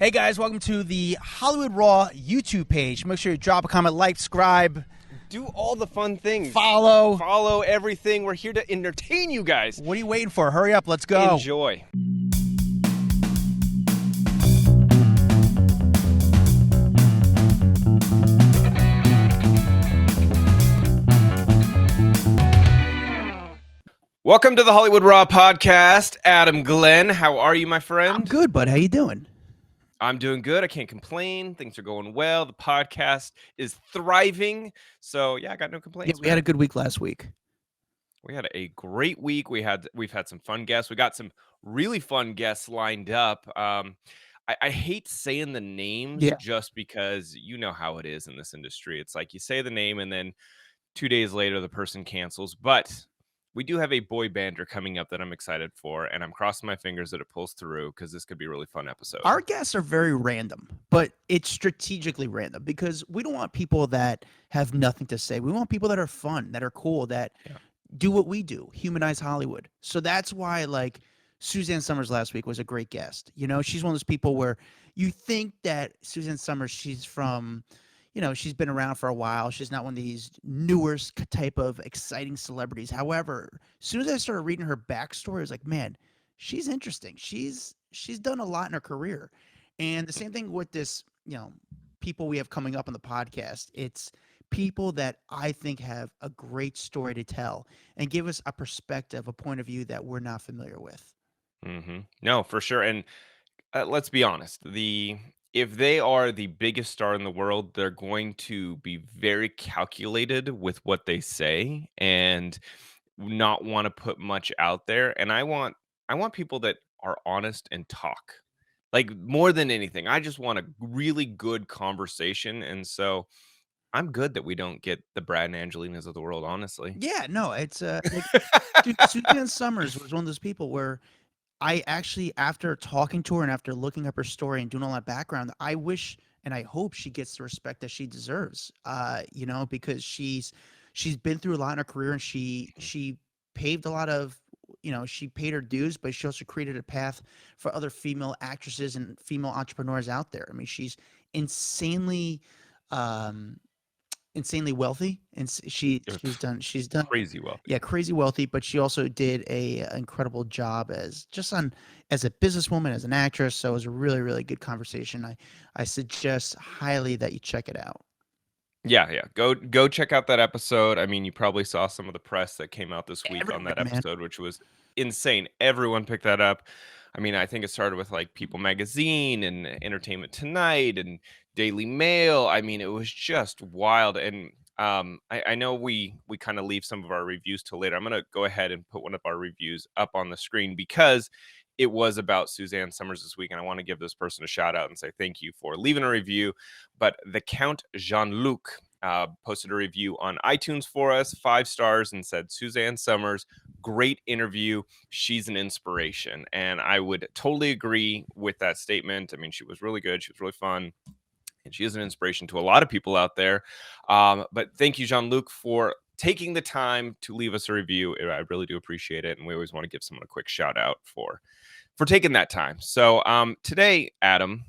Hey guys, welcome to the Hollywood Raw YouTube page. Make sure you drop a comment, like, subscribe, do all the fun things. follow everything. We're here to entertain you guys. What are you waiting for? Hurry up, let's go. Enjoy. Welcome to the Hollywood Raw podcast. Adam Glyn, how are you, my friend? I'm good, bud. How you doing? I'm doing good. I can't complain. Things are going well. The podcast is thriving. So yeah, I got no complaints. Yeah, we had a good week last week. We had a great week. We've had some fun guests. We got some really fun guests lined up. I hate saying the names just because you know how it is in this industry. It's like you say the name and then 2 days later the person cancels. But we do have a boy bander coming up that I'm excited for, and I'm crossing my fingers that it pulls through because this could be a really fun episode. Our guests are very random, but it's strategically random because we don't want people that have nothing to say. We want people that are fun, that are cool, that do what we do, humanize Hollywood. So that's why, like, Suzanne Summers last week was a great guest. You know, she's one of those people where you think that Suzanne Summers, she's from, you know, she's been around for a while. She's not one of these newer type of exciting celebrities. However, as soon as I started reading her backstory, I was like, man, she's interesting. She's done a lot in her career. And the same thing with this, you know, people we have coming up on the podcast. It's people that I think have a great story to tell and give us a perspective, a point of view that we're not familiar with. No, for sure. And let's be honest. If they are the biggest star in the world, they're going to be very calculated with what they say and not want to put much out there. And I want people that are honest and talk. Like more than anything, I just want a really good conversation. And so I'm good that we don't get the Brad and Angelinas of the world, honestly. Yeah, no, it's like, dude, Suzanne Summers was one of those people where I actually, after talking to her and after looking up her story and doing all that background, I wish and I hope she gets the respect that she deserves. You know, because she's been through a lot in her career and she paved a lot of, you know, she paid her dues, but she also created a path for other female actresses and female entrepreneurs out there. I mean, she's insanely um insanely wealthy, and she's done Crazy wealthy. crazy wealthy, but she also did a incredible job as as a businesswoman, as an actress. So it was a really, really good conversation. I suggest highly that you check it out. Yeah. Go check out that episode. I mean, you probably saw some of the press that came out this week on that Everywhere, man. episode, which was insane. Everyone picked that up. I mean, I think it started with like People Magazine and Entertainment Tonight and Daily Mail. I mean, it was just wild. And I know we kind of leave some of our reviews till later. I'm gonna go ahead and put one of our reviews up on the screen because it was about Suzanne Summers this week, and I want to give this person a shout out and say thank you for leaving a review. But the Count Jean-Luc posted a review on iTunes for us, 5 stars, and said, Suzanne Summers, great interview. She's an inspiration. And I would totally agree with that statement. I mean, she was really good. She was really fun. And she is an inspiration to a lot of people out there. But thank you, Jean-Luc, for taking the time to leave us a review. I really do appreciate it. And we always want to give someone a quick shout out for taking that time. So today, Adam,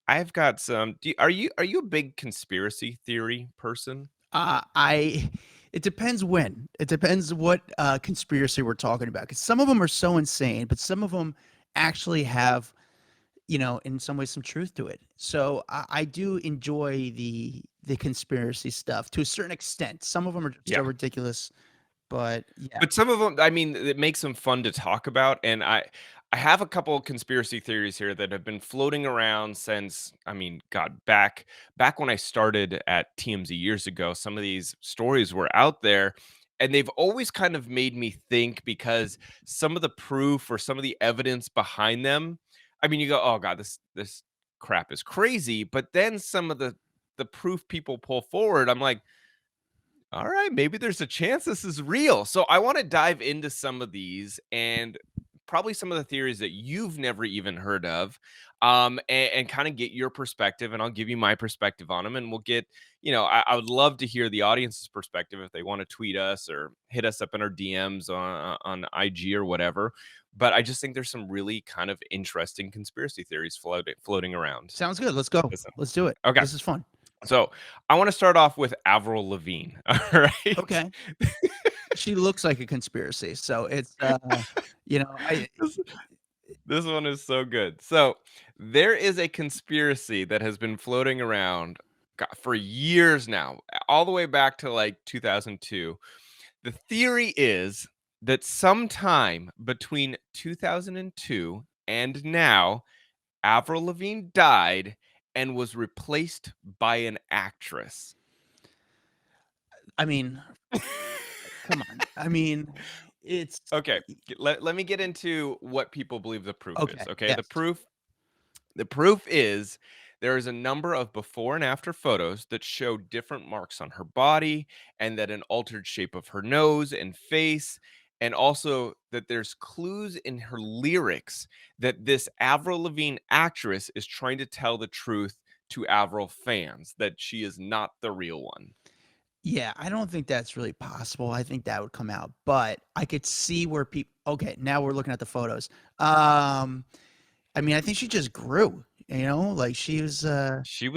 I've got some. Are you a big conspiracy theory person? It depends when. It depends what conspiracy we're talking about. Because some of them are so insane, but some of them actually have, you know, in some ways, some truth to it. So I do enjoy the conspiracy stuff to a certain extent. Some of them are so ridiculous, but yeah. But some of them, I mean, it makes them fun to talk about. And I have a couple of conspiracy theories here that have been floating around since, I mean, God, back when I started at TMZ years ago. Some of these stories were out there, and they've always kind of made me think because some of the proof or some of the evidence behind them. I mean, you go, oh God, this crap is crazy. But then some of the proof people pull forward, I'm like, all right, maybe there's a chance this is real. So I want to dive into some of these and probably some of the theories that you've never even heard of, and kind of get your perspective, and I'll give you my perspective on them, and we'll get, I would love to hear the audience's perspective if they want to tweet us or hit us up in our DMs on IG or whatever. But I just think there's some really kind of interesting conspiracy theories floating around. Sounds good. Let's go. Listen. Let's do it. Okay. This is fun. So I want to start off with Avril Lavigne. All right. Okay. She looks like a conspiracy. So it's I This this one is so good. So there is a conspiracy that has been floating around for years now, all the way back to like 2002. The theory is that sometime between 2002 and now, Avril Lavigne died and was replaced by an actress. I mean, come on. I mean, it's Okay, let me get into what people believe the proof is. okay. Okay, Yes. the proof is there is a number of before and after photos that show different marks on her body, and that an altered shape of her nose and face, and also that there's clues in her lyrics that this Avril Lavigne actress is trying to tell the truth to Avril fans, that she is not the real one. Yeah, I don't think that's really possible. I think that would come out, but I could see where people. Okay, now we're looking at the photos. I mean, I think she just grew. Like she was. She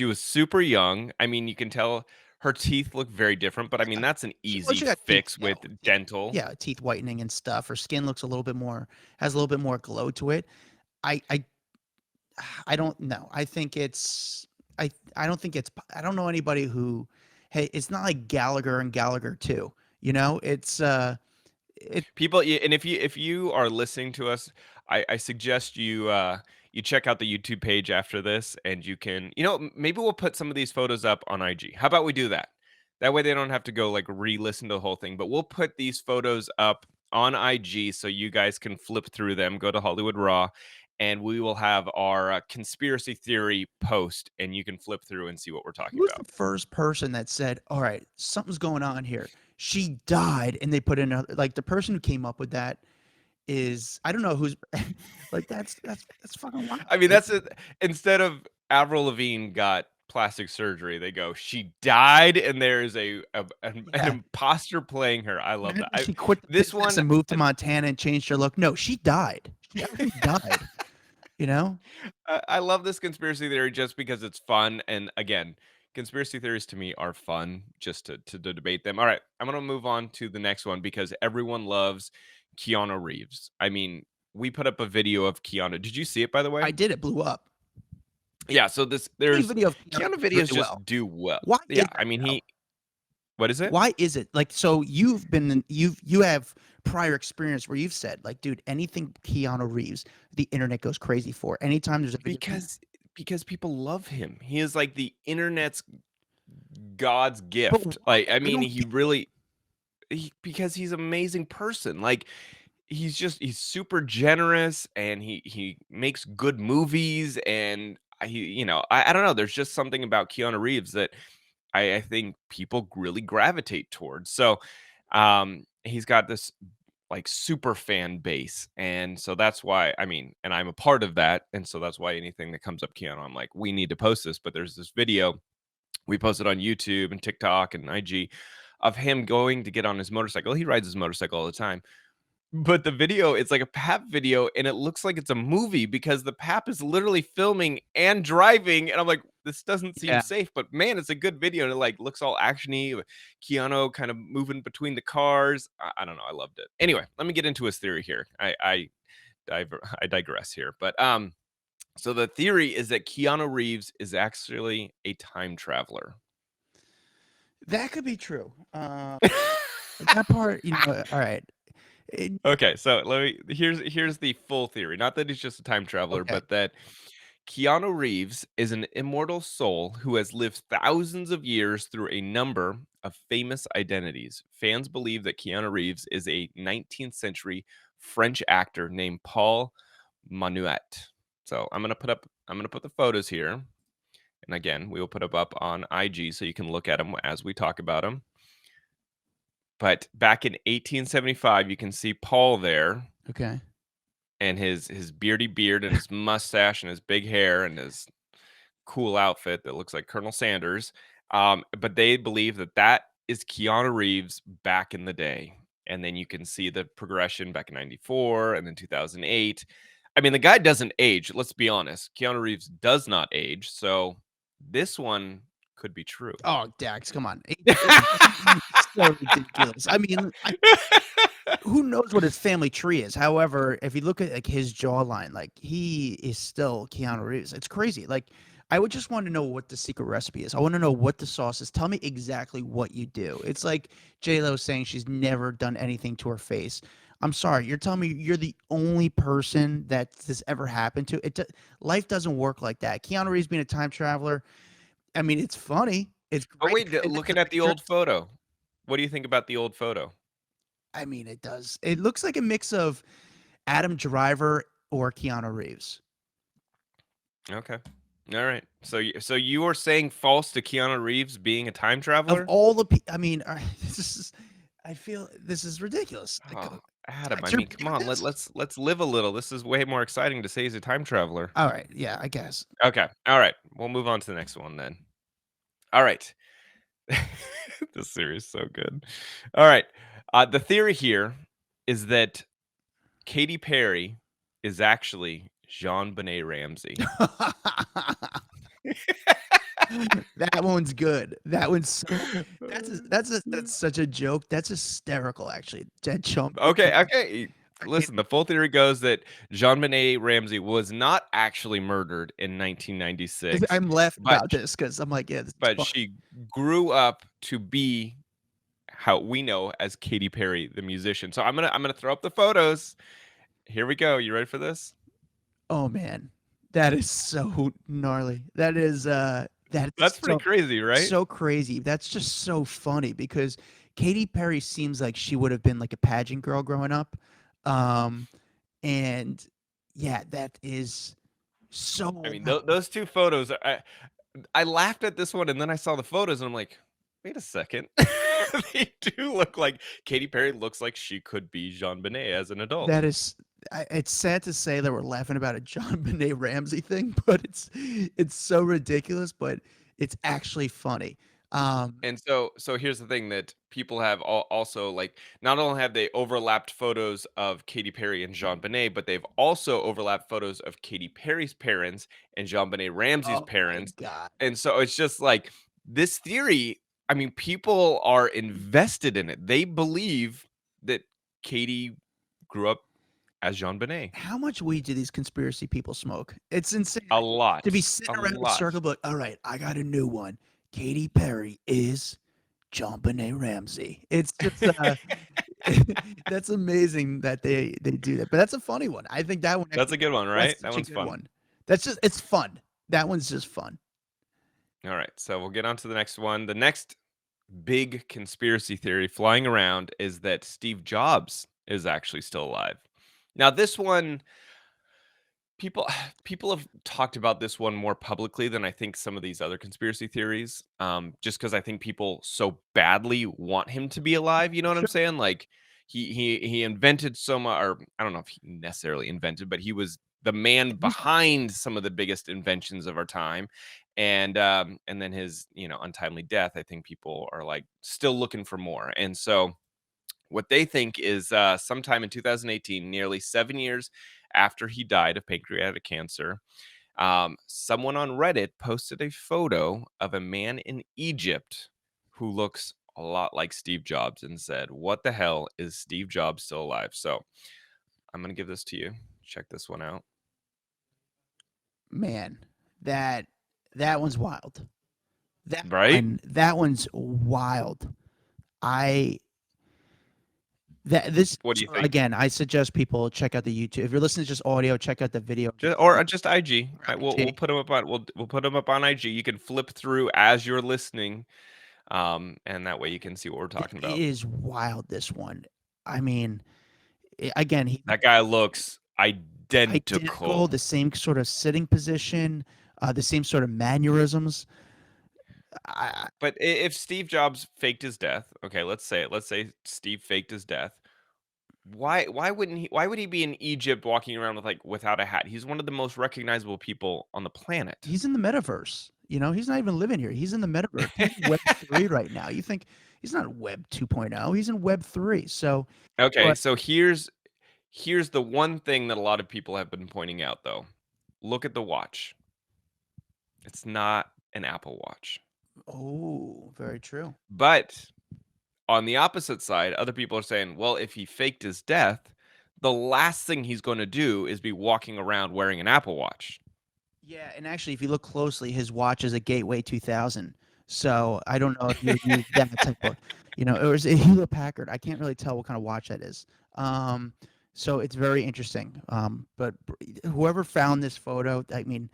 was super young. I mean, you can tell her teeth look very different, but I mean, that's an Well, easy she got teeth. fix with dental. Yeah, teeth whitening and stuff. Her skin looks a little bit more has a little bit more glow to it. I I I don't know. I don't think it's I don't know anybody who hey, it's not like Gallagher and Gallagher too. It's it People, and if you are listening to us, I suggest you check out the YouTube page after this, and you can, maybe we'll put some of these photos up on IG. How about we do that? That way they don't have to go like re-listen to the whole thing. But we'll put these photos up on IG so you guys can flip through them. Go to Hollywood Raw, and we will have our conspiracy theory post, and you can flip through and see what we're talking who's the about. first person that said, "All right, something's going on here." She died and they put in like the person who came up with that is I don't know who's like that's fucking wild. I mean, that's it. Instead of Avril Lavigne got plastic surgery, they go, she died, and there is an Yeah. imposter playing her. I love Imagine that. she quit the This business one, and moved to Montana and changed her look. No, she died. She actually died, you know? I love this conspiracy theory just because it's fun. And again, conspiracy theories to me are fun just to debate them. All right, I'm gonna move on to the next one because everyone loves Keanu Reeves. I mean, we put up a video of Keanu. Did you see it, by the way? I did, it blew up. Yeah. So Any there's video of Keanu Keanu really videos just well. do well. Why Yeah. is I that mean, though? what is it? Why is it? Like, so you have prior experience where you've said, like, dude, anything Keanu Reeves, the internet goes crazy for. Anytime there's a video Because people love him. He is like the internet's God's but gift. why? Like, I I mean, don't he get really because he's an amazing person. Like, he's super generous, and he makes good movies, and I don't know. There's just something about Keanu Reeves that I think people really gravitate towards. So, he's got this like super fan base, and so that's why, I mean, and I'm a part of that, and so that's why anything that comes up Keanu, I'm like, we need to post this. But there's this video we posted on YouTube and TikTok and IG of him going to get on his motorcycle. He rides his motorcycle all the time. But the video, it's like a pap video, and it looks like it's a movie because the pap is literally filming and driving. And I'm like, this doesn't seem yeah. safe, but man, it's a good video. And it like looks all actiony, with Keanu kind of moving between the cars. I don't know. I loved it. Anyway, let me get into his theory here. I digress here. But so the theory is that Keanu Reeves is actually a time traveler. That could be true. That part, all right. It, Okay, so here's the full theory. Not that he's just a time traveler, okay. but that Keanu Reeves is an immortal soul who has lived thousands of years through a number of famous identities. Fans believe that Keanu Reeves is a 19th century French actor named Paul Manuet. So I'm gonna put the photos here. And again, we will put them up on IG so you can look at them as we talk about them. But back in 1875, you can see Paul there. Okay. and his beardy beard and his mustache and his big hair and his cool outfit that looks like Colonel Sanders. But they believe that that is Keanu Reeves back in the day. And then you can see the progression back in 94 and then 2008. I mean, the guy doesn't age. Let's be honest. Keanu Reeves does not age. So this one could be true. Oh, Dax, come on. It's so ridiculous. I mean, who knows what his family tree is? However, if you look at like his jawline, like he is still Keanu Reeves. It's crazy. Like I would just want to know what the secret recipe is. I want to know what the sauce is. Tell me exactly what you do. It's like J Lo saying she's never done anything to her face. I'm sorry, you're telling me you're the only person that this ever happened to. Life doesn't work like that. Keanu Reeves being a time traveler. I mean, it's funny. It's But great. wait, And it's looking the at the picture. old photo, what do you think about the old photo? I mean, it does. It looks like a mix of Adam Driver or Keanu Reeves. Okay. All right. So you are saying false to Keanu Reeves being a time Of traveler? all the I mean, this is I feel this is ridiculous. Oh, Adam, I Dax, you're mean, come believing on, this? let's live a little. This is way more exciting to say he's a time traveler. All right, yeah, I guess. Okay. All right. We'll move on to the next one then. All right. This series is so good. All right. The theory here is that Katy Perry is actually Jean-Benet Ramsey. That one's good. That one's that's such a joke. That's hysterical, actually. Dead chump. Okay. I can't. Listen, the full theory goes that Jean-Benet Ramsey was not actually murdered in 1996, I'm laughing but about this because I'm like, yeah, this is but funny. she grew up to be how we know as Katy Perry, the musician. So I'm gonna throw up the photos. Here we go. You ready for this? Oh man, that is so gnarly. That's That's pretty crazy, right? so crazy. That's just so funny because Katy Perry seems like she would have been like a pageant girl growing up. Um, and yeah, that is so I mean, wild. those two photos. I laughed at this one, and then I saw the photos, and I'm like, wait a second. They do look like Katy Perry looks like she could be Jean Benet as an adult. That is, it's sad to say that we're laughing about a John Benet Ramsey thing, but it's so ridiculous, but it's actually funny. Um, And so here's the thing that people have also like not only have they overlapped photos of Katy Perry and Jean Benet, but they've also overlapped photos of Katy Perry's parents and Jean Benet Ramsey's oh my parents. God. And so it's just like this theory, I mean, people are invested in it. They believe that Katy grew up as Jean Benet. How much weed do these conspiracy people smoke? It's insane. A To be lot. sitting A around in a lot. circle, but all right, I got a new one. Katy Perry is John Benet Ramsey. It's just that's amazing that they do that. But that's a funny one. I think that one That's a actually good one, that's right? That such a one's good fun. one. That's just it's fun. That one's just fun. All right, so we'll get on to the next one. The next big conspiracy theory flying around is that Steve Jobs is actually still alive. Now, this one, people people have talked about this one more publicly than I think some of these other conspiracy theories. Just because I think people so badly want him to be alive. You know what I'm Sure. saying? Like he invented so much, or I don't know if he necessarily invented, but he was the man He's behind some of the biggest inventions of our time. And then his untimely death. I think people are like still looking for more, and so what they think is sometime in 2018, nearly 7 years after he died of pancreatic cancer, someone on Reddit posted a photo of a man in Egypt who looks a lot like Steve Jobs and said, "What the hell is Steve Jobs still alive?" So I'm going to give this to you. Check this one out. man, that that one's wild. Right? That one's wild. I that this What do so you think? again, I suggest people check out the YouTube. If you're listening to just audio, check out the video. Or just IG. Or We'll IG. put them up on we'll put them up on IG. You can flip through as you're listening, and that way you can see what we're talking It about. is wild. This one. I mean, again, he That guy looks identical, identical. the same sort of sitting position, the same sort of mannerisms. I, But if Steve Jobs faked his death, okay, let's say Steve faked his death. Why would he be in Egypt walking around with like without a hat? He's one of the most recognizable people on the planet. He's in the metaverse. He's not even living here. He's in the metaverse. He's in Web 3 right now. You think he's not Web 2.0. He's in Web 3. So, Okay, but so here's the one thing that a lot of people have been pointing out though. Look at the watch. It's not an Apple Watch. oh, very true. But on the opposite side, other people are saying, well, if he faked his death, the last thing he's going to do is be walking around wearing an Apple Watch. Yeah, and actually, if you look closely, his watch is a Gateway 2000. So I don't know if you use that type of, it was a Hewlett Packard. I can't really tell what kind of watch that is. So it's very interesting. But whoever found this photo, I mean,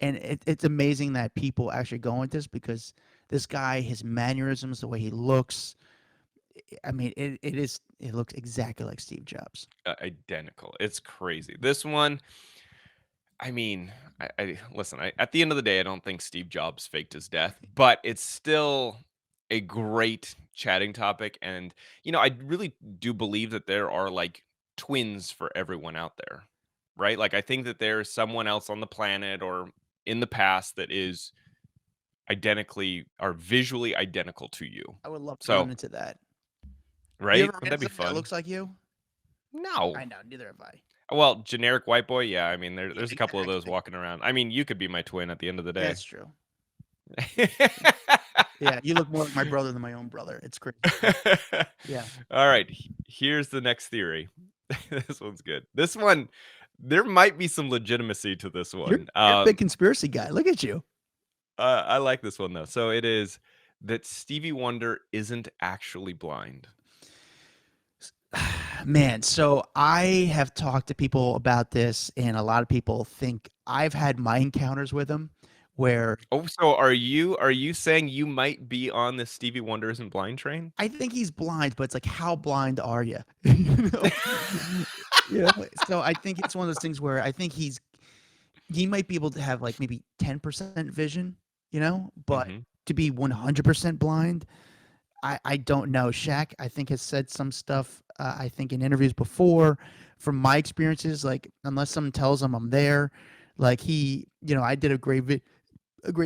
and it's amazing that people actually go into this because this guy, his mannerisms, the way he looks, I mean, it looks exactly like Steve Jobs. Identical. It's crazy. This one, I mean, I listen. At the end of the day, I don't think Steve Jobs faked his death, but it's still a great chatting topic. And I really do believe that there are like twins for everyone out there, right? Like I think that there's someone else on the planet or in the past that is identically or visually identical to you. I would love to run So, into that. You right? ever Wouldn't ran that into be somebody that fun? looks like you? No. I know, neither have I. Well, generic white boy, yeah. I mean, Yeah, there's a couple of those exactly. walking around. I mean, you could be my twin at the end of the day. That's true. Yeah, you look more like my brother than my own brother. It's crazy. Yeah. All right, here's the next theory. This one's good. This one, there might be some legitimacy to this You're one. you're a big conspiracy guy. Look at you. I like this one though. So it is that Stevie Wonder isn't actually blind. Man, so I have talked to people about this, and a lot of people think I've had my encounters with him where Oh, so are you saying you might be on the Stevie Wonder isn't blind train? I think he's blind, but it's like, how blind are you? You know? So I think it's one of those things where I think he might be able to have like maybe 10% vision, but Hmm. to be 100% blind, I don't know. Shaq, I think, has said some stuff, I think, in interviews before. From my experiences, like, unless someone tells him I'm there, like I did a great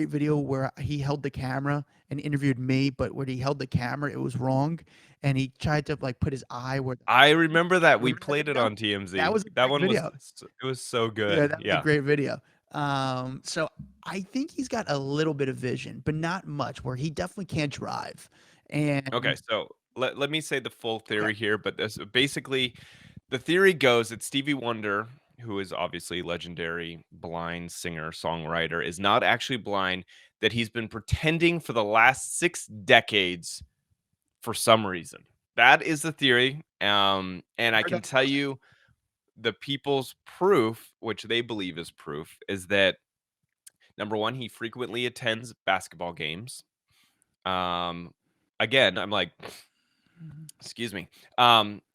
video where he held the camera and interviewed me, but when he held the camera, it was wrong, and he tried to like put his eye where. I remember that we Remember that played it video? on That TMZ. was a That great one was video. it was so Yeah, good. that was a Yeah. great video. So I think he's got a little bit of vision, but not much, where he definitely can't drive. Okay, And so let me say the full okay, theory here, but this basically the theory goes that Stevie Wonder, who is obviously legendary blind singer songwriter, is not actually blind. That he's been pretending for the last 6 decades for some reason. That is the theory. And I I heard can that tell before too. you the people's proof, which they believe is proof, is that number one, he frequently attends basketball games. Um, again, I'm like, Mhm. excuse me.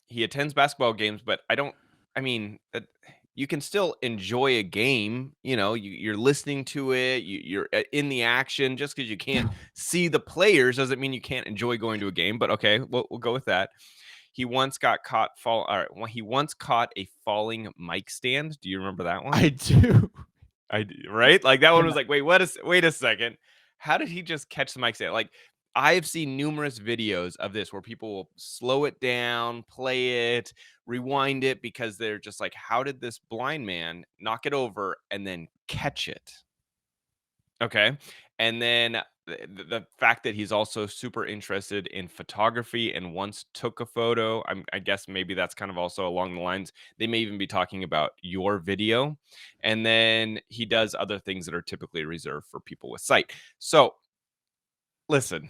He attends basketball games, but I mean, you can still enjoy a game. You're listening to it. You're in the action. Just because you can't see the players doesn't mean you can't enjoy going to a game. But okay, we'll go with that. He once got caught fall. All right, well, he once caught a falling mic stand. Do you remember that one? I do. Right? Like that one Yeah. was like, wait a second. How did he just catch the mic stand? Like I've seen numerous videos of this where people will slow it down, play it, rewind it because they're just like, how did this blind man knock it over and then catch it? Okay. And then the fact that he's also super interested in photography and once took a photo, I guess maybe that's kind of also along the lines. They may even be talking about your video. And then he does other things that are typically reserved for people with sight. So listen,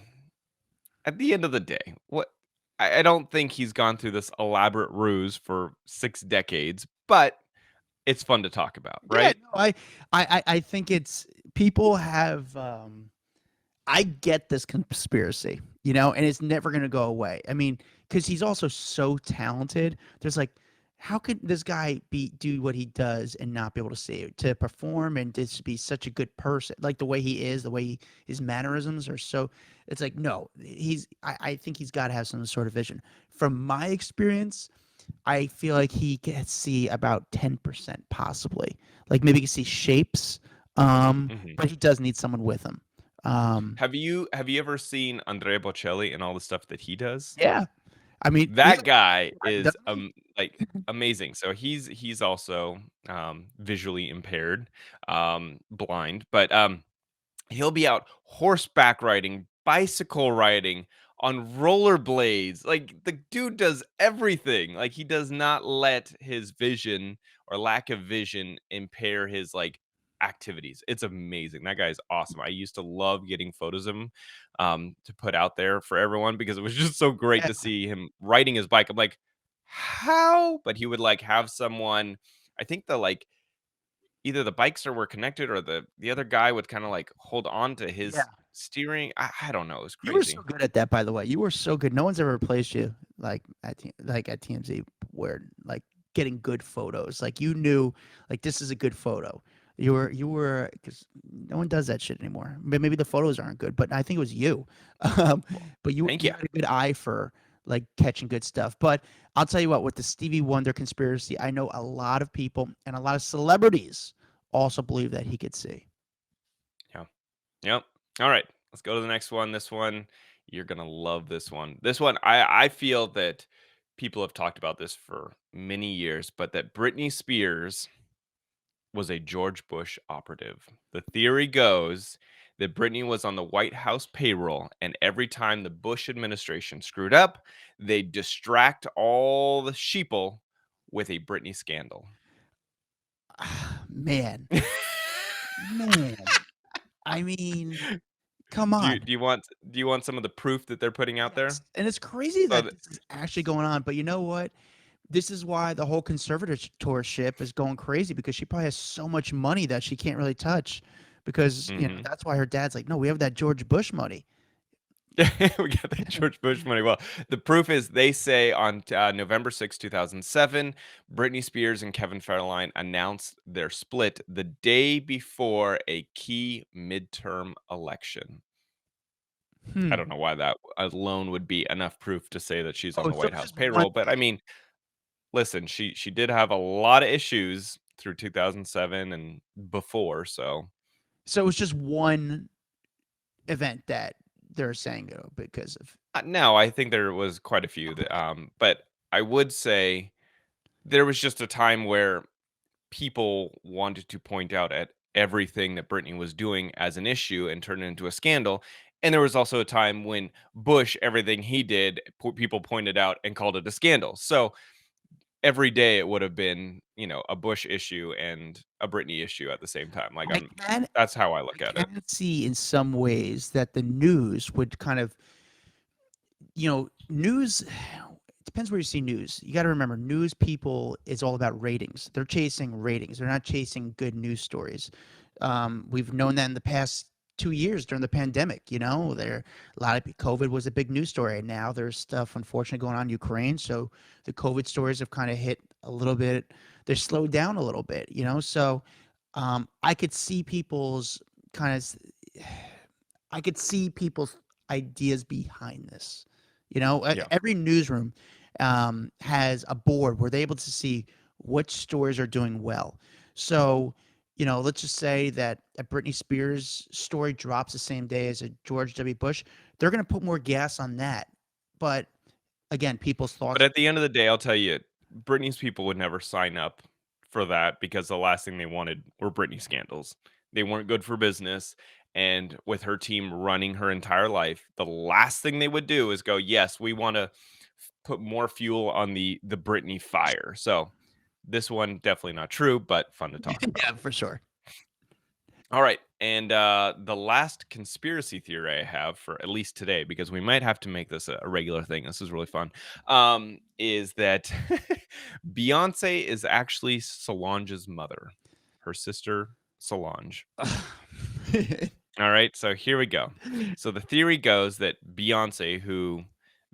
at the end of the day, I don't think he's gone through this elaborate ruse for 6 decades, but it's fun to talk about, Yeah, right? no, I think it's people have I get this conspiracy, and it's never going to go away. I mean, because he's also so talented. There's like, how could this guy do what he does and not be able to see it, to perform and just be such a good person, like the way he is, his mannerisms are so. It's like no, I think he's got to have some sort of vision. From my experience, I feel like he can see about 10% possibly. Like maybe he can see shapes, Mhm. but he does need someone with him. Um, Have you ever seen Andrea Bocelli and all the stuff that he does? yeah, I mean, he That looks guy right, is, doesn't he? like, amazing. So he's also, visually impaired, blind, but, he'll be out horseback riding, bicycle riding, on rollerblades. Like the dude does everything. Like he does not let his vision or lack of vision impair his like activities. It's amazing. That guy is awesome. I used to love getting photos of him to put out there for everyone because it was just so great Yeah, to see him riding his bike. I'm like, how? But he would like have someone, I think the like either the bikes are were connected or the other guy would kinda, like, hold on to yeah. his steering. I don't know, it was You were so crazy. good at that, by the way. You were so good. No one's ever replaced you like at TMZ where like getting good photos. Like you knew like this is a good photo. You were because no one does that shit anymore. Maybe the photos aren't good, but I think it was you. Um, Well, but you thank you you. had a good eye for like catching good stuff. But I'll tell you what, with the Stevie Wonder conspiracy, I know a lot of people and a lot of celebrities also believe that he could see. Yeah. Yep. Alright, let's go to the next one. This one, you're gonna love this one. This one, I feel that people have talked about this for many years, but that Britney Spears was a George Bush operative. The theory goes that Britney was on the White House payroll, and every time the Bush administration screwed up, they distract all the sheeple with a Britney scandal. Man, man. I mean, come on. Do you want some of the proof that they're putting out there? Yes, and it's crazy So that this is actually going on, but you know what? This is why the whole conservatorship is going crazy because she probably has so much money that she can't really touch because, mhm. that's why her dad's like, "No, we have that George Bush money." We got that George Bush money. Well, the proof is they say on November 2007, Britney Spears and Kevin Federline announced their split the day before a key midterm election. I Hmm. don't know why that alone would be enough proof to say that she's on Oh, the so White it's House just one payroll, but I thing. mean, listen, she did have a lot of issues through 2007 and before, so So it was just one event that they're saying, because of. no, I think there was quite a few that, but I would say there was just a time where people wanted to point out at everything that Britney was doing as an issue and turn it into a scandal. And there was also a time when Bush, everything he did, people pointed out and called it a scandal. So every day it would have been, a Bush issue and a Britney issue at the same time. Like I can that's how I I look at it. can see in some ways that the news would kind of, news it depends where you see news. You got to remember, news people is all about ratings. They're chasing ratings. They're not chasing good news stories. We've known that in the past 2 years during the pandemic. There a lot of COVID was a big news story, and now there's stuff unfortunately going on in Ukraine. So the COVID stories have kind of hit a little bit. They're slowed down a little bit. So I could see people's kind of I could see people's ideas behind this. Yeah. Every newsroom has a board where they're able to see which stories are doing well. So, let's just say that a Britney Spears story drops the same day as a George W. Bush. They're going to put more gas on that. But again, people's But thoughts. at the end of the day, I'll tell you, Britney's people would never sign up for that because the last thing they wanted were Britney scandals. They weren't good for business. And with her team running her entire life, the last thing they would do is go, "Yes, we want to put more fuel on the Britney fire." So this one definitely not true, but fun to talk about. Yeah, for sure. All right. And the last conspiracy theory I have for at least today, because we might have to make this a regular thing. This is really fun. Is that Beyonce is actually Solange's mother, her sister Solange. All right. So here we go. So the theory goes that Beyonce, who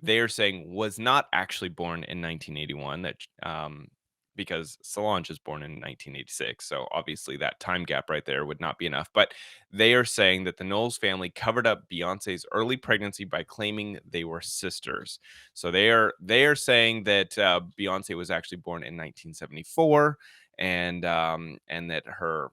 they are saying was not actually born in 1981, that because Solange is born in 1986. So obviously that time gap right there would not be enough. But they are saying that the Knowles family covered up Beyonce's early pregnancy by claiming they were sisters. So they are saying that Beyonce was actually born in 1974, and that her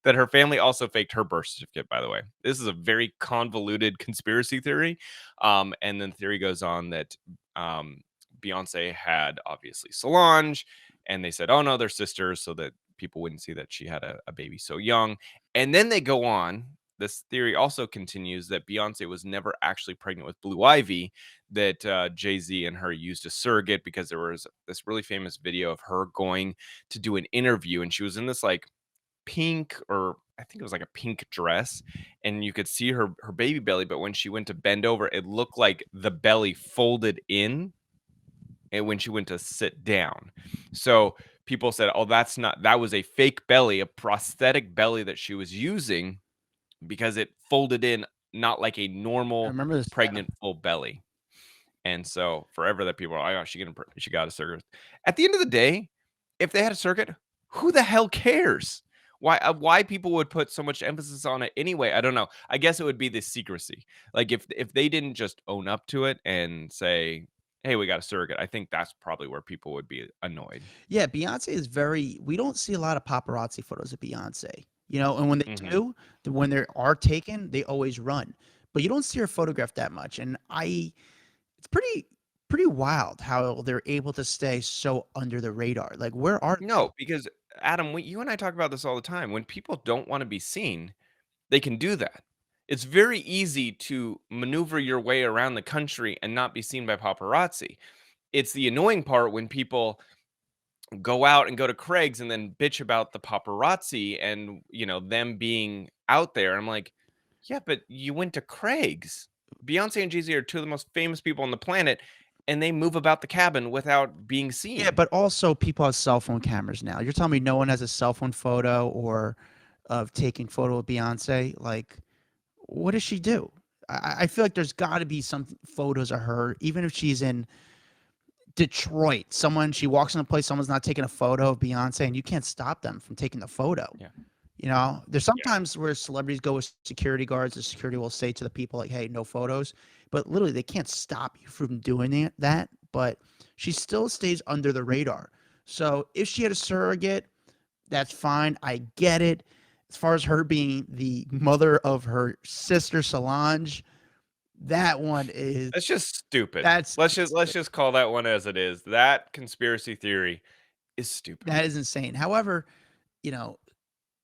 that her family also faked her birth certificate. By the way, this is a very convoluted conspiracy theory. And then the theory goes on that um, Beyonce had obviously Solange, and they said, "Oh no, they're sisters," so that people wouldn't see that she had a baby so young. And then they go on. This theory also continues that Beyonce was never actually pregnant with Blue Ivy, that Jay-Z and her used a surrogate because there was this really famous video of her going to do an interview, and she was in this like pink, or I think it was like a pink dress, and you could see her baby belly, but when she went to bend over, it looked like the belly folded in and when she went to sit down. So people said, "Oh, that was a fake belly, a prosthetic belly that she was using because it folded in not like a I normal remember this. Yeah. pregnant full belly." And so forever that people are like, "Oh, she got a surrogate." At the end of the day, if they had a surrogate, who the hell cares? Why people would put so much emphasis on it anyway? I don't know. I guess it would be the secrecy. Like if they didn't just own up to it and say, "Hey, we got a surrogate," I think that's probably where people would be annoyed. Yeah, Beyonce is very we don't see a lot of paparazzi photos of Beyonce, and when they Hmm. do, when they are taken, they always run. But you don't see her photographed that much, and it's pretty wild how they're able to stay so under the radar. Like, where are they? No, because Adam, you and I talk about this all the time. When people don't want to be seen, they can do that. It's very easy to maneuver your way around the country and not be seen by paparazzi. It's the annoying part when people go out and go to Craig's and then bitch about the paparazzi and, them being out there. I'm like, yeah, but you went to Craig's. Beyonce and Jay-Z are two of the most famous people on the planet, and they move about the cabin without being Yeah, seen. but also people have cell phone cameras now. You're telling me no one has a cell phone photo or of taking photo of Beyonce? Like, what does she do? I feel like there's got to be some photos of her, even if she's in Detroit. She walks in a place, someone's not taking a photo of Beyonce, and you can't stop them from taking the photo. Yeah. There's Yeah. sometimes where celebrities go with security guards. The security will say to the people like, "Hey, no photos," but literally they can't stop you from doing that. But she still stays under the radar. So if she had a surrogate, that's fine. I get it. As far as her being the mother of her sister Solange, that one is That's just stupid. that's Let's just call that one as it is. That conspiracy theory is stupid. that is insane. However, you know,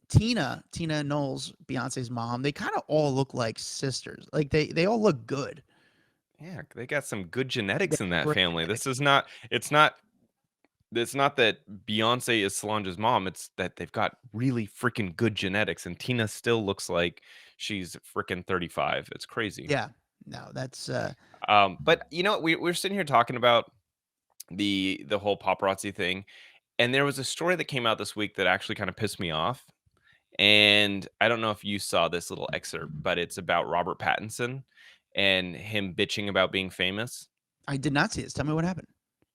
Tina Knowles, Beyonce's mom, they kind of all look like sisters. Like they all look good. Yeah, they got some good They genetics in have that great family. genetics. It's not that Beyonce is Solange's mom, it's that they've got really freaking good genetics, and Tina still looks like she's freaking 35. It's crazy. Yeah. No, that's But we're sitting here talking about the whole paparazzi thing, and there was a story that came out this week that actually kind of pissed me off. And I don't know if you saw this little excerpt, but it's about Robert Pattinson and him bitching about being famous. I did not see this. Tell me what happened.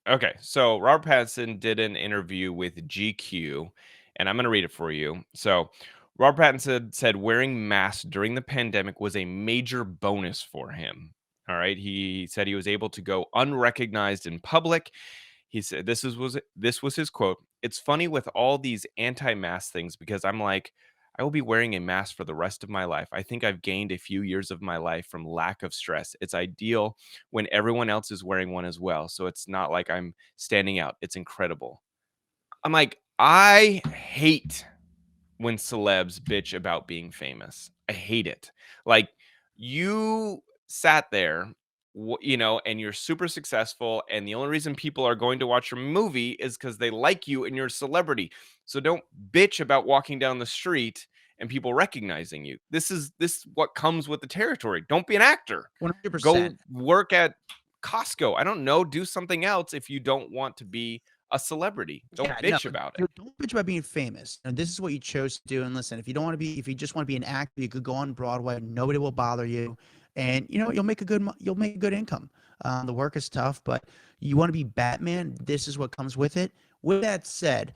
Okay, so Robert Pattinson did an interview with GQ, and I'm going to read it for you. So, Robert Pattinson said wearing masks during the pandemic was a major bonus for him. All right, he said he was able to go unrecognized in public. He said this was his quote. "It's funny with all these anti-mask things because I'm like, I will be wearing a mask for the rest of my life. I think I've gained a few years of my life from lack of stress. It's ideal when everyone else is wearing one as well. So it's not like I'm standing out. It's incredible." I'm like, I hate when celebs bitch about being famous. I hate it. Like, you sat there, and you're super successful, and the only reason people are going to watch your movie is because they like you and you're a celebrity. So don't bitch about walking down the street and people recognizing you. This is what comes with the territory. Don't be an actor. 100%. Go work at Costco. I don't know. Do something else if you don't want to be a celebrity. Don't Yeah, no, bitch about it. don't bitch about being famous. And this is what you chose to do. And listen, if you just want to be an actor, you could go on Broadway. Nobody will bother you, and you'll make a good income. The work is tough, but you want to be Batman. This is what comes with it. With that said,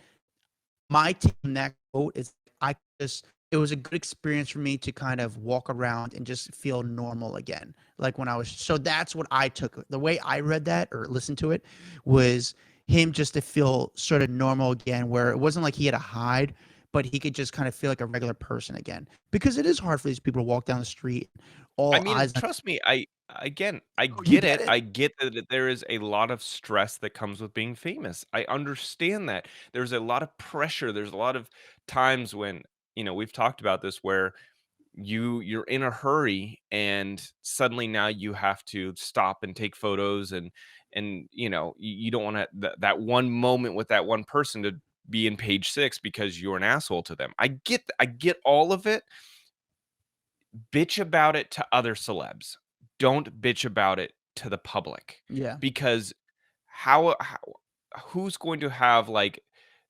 my take on that quote is I just it was a good experience for me to kind of walk around and just feel normal again. Like when I was so that's what I took. The way I read that or listened to it was him just to feel sort of normal again, where it wasn't like he had to hide, but he could just kind of feel like a regular person again. Because it is hard for these people to walk down the street, I all mean, eyes on. trust me, I Oh, you get get it. it? I get that there is a lot of stress that comes with being famous. I understand that. There's a lot of pressure. There's a lot of times when, we've talked about this where you're in a hurry and suddenly now you have to stop and take photos and you don't want to that one moment with that one person to be in page 6 because you're an asshole to them. I get all of it. Bitch about it to other celebs. Don't bitch about it to the public Yeah. because how who's going to have like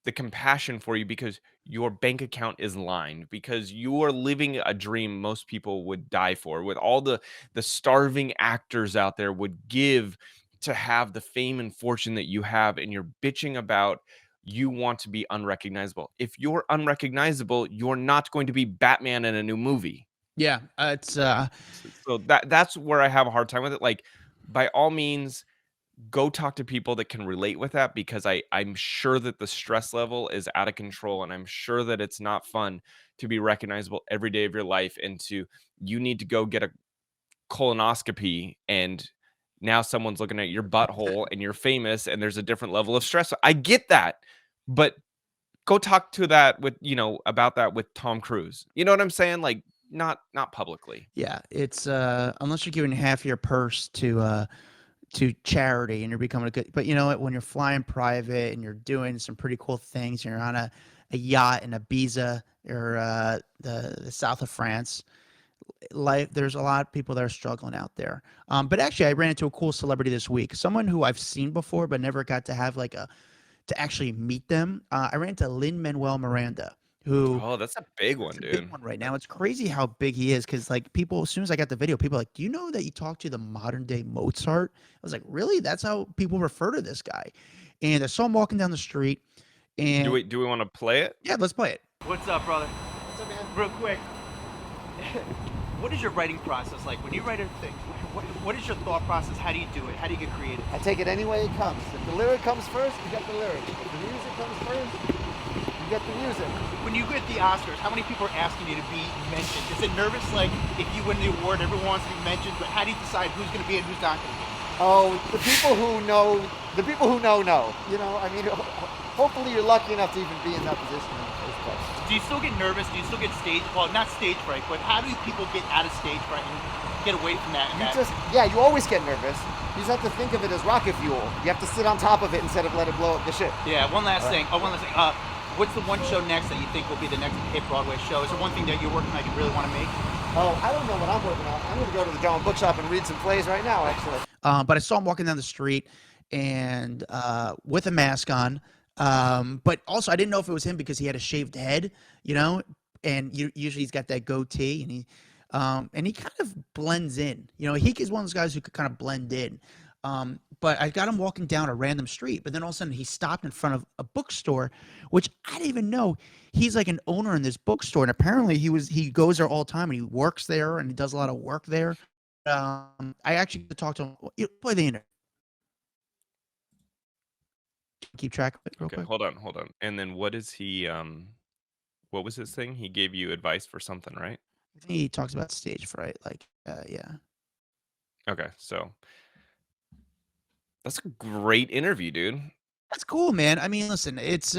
the compassion for you because your bank account is lined because you are living a dream most people would die for with all the starving actors out there would give to have the fame and fortune that you have and you're bitching about you want to be unrecognizable. If you're unrecognizable, you're not going to be Batman in a new movie. Yeah. It's So that's where I have a hard time with it. Like, by all means, go talk to people that can relate with that because I'm sure that the stress level is out of control and I'm sure that it's not fun to be recognizable every day of your life and to you need to go get a colonoscopy and now someone's looking at your butthole and you're famous and there's a different level of stress. I get that. But go talk to that with, about that with Tom Cruise. You know what I'm saying? Like not publicly. yeah, it's unless you're giving half your purse to charity and you're becoming a good, but you know what, when you're flying private and you're doing some pretty cool things, you're on a yacht in Ibiza or the south of France, life there's a lot of people that are struggling out there. But actually I ran into a cool celebrity this week, someone who I've seen before but never got to have like a to actually meet them. I ran into Lin-Manuel Miranda, who Oh, that's a big that's one, a big dude. one right now. It's crazy how big he is because like people, as soon as I got the video, people are like, "Do you know that you talked to the modern day Mozart?" I was like, "Really? That's how people refer to this guy." And I saw him walking down the street, Do and we do we want to play it? yeah, let's play it. What's up, brother? What's up, man? Real quick, what is your writing process like? When you write a thing, what is your thought process? How do you do it? How do you get creative? I take it any way it comes. If the lyric comes first, you get the lyric. If the music comes first, you get the music. When you get the Oscars, how many people are asking you to be mentioned? Is it nervous, like, if you win the award, everyone wants to be mentioned, but how do you decide who's going to be and who's not going to be? Oh, the people who know, know. You know, I mean, hopefully you're lucky enough to even be in that position in the first place. Do you still get nervous? Do you still get stage, well, not stage fright, but how do people get out of stage fright and get away from that? You always get nervous. You just have to think of it as rocket fuel. You have to sit on top of it instead of let it blow up the ship. Yeah, one last thing. What's the one show next that you think will be the next hit Broadway show? Is there one thing that you're working on you really want to make? Oh, I don't know what I'm working on. I'm going to go to the John Bookshop and read some plays right now, actually. But I saw him walking down the street and with a mask on. But also, I didn't know if it was him because he had a shaved head, you know, and usually he's got that goatee, and he kind of blends in. You know, he is one of those guys who could kind of blend in. But I got him walking down a random street, but then all of a sudden he stopped in front of a bookstore, which I didn't even know. He's like an owner in this bookstore, and apparently he goes there all the time and he works there and he does a lot of work there. I actually talked to him. Play the internet. Keep track of it real Okay, quick. hold on. And then what is he what was his thing? He gave you advice for something, right? I think he talks about stage fright, like yeah. Okay, so that's a great interview, dude. That's cool, man. I mean, listen, it's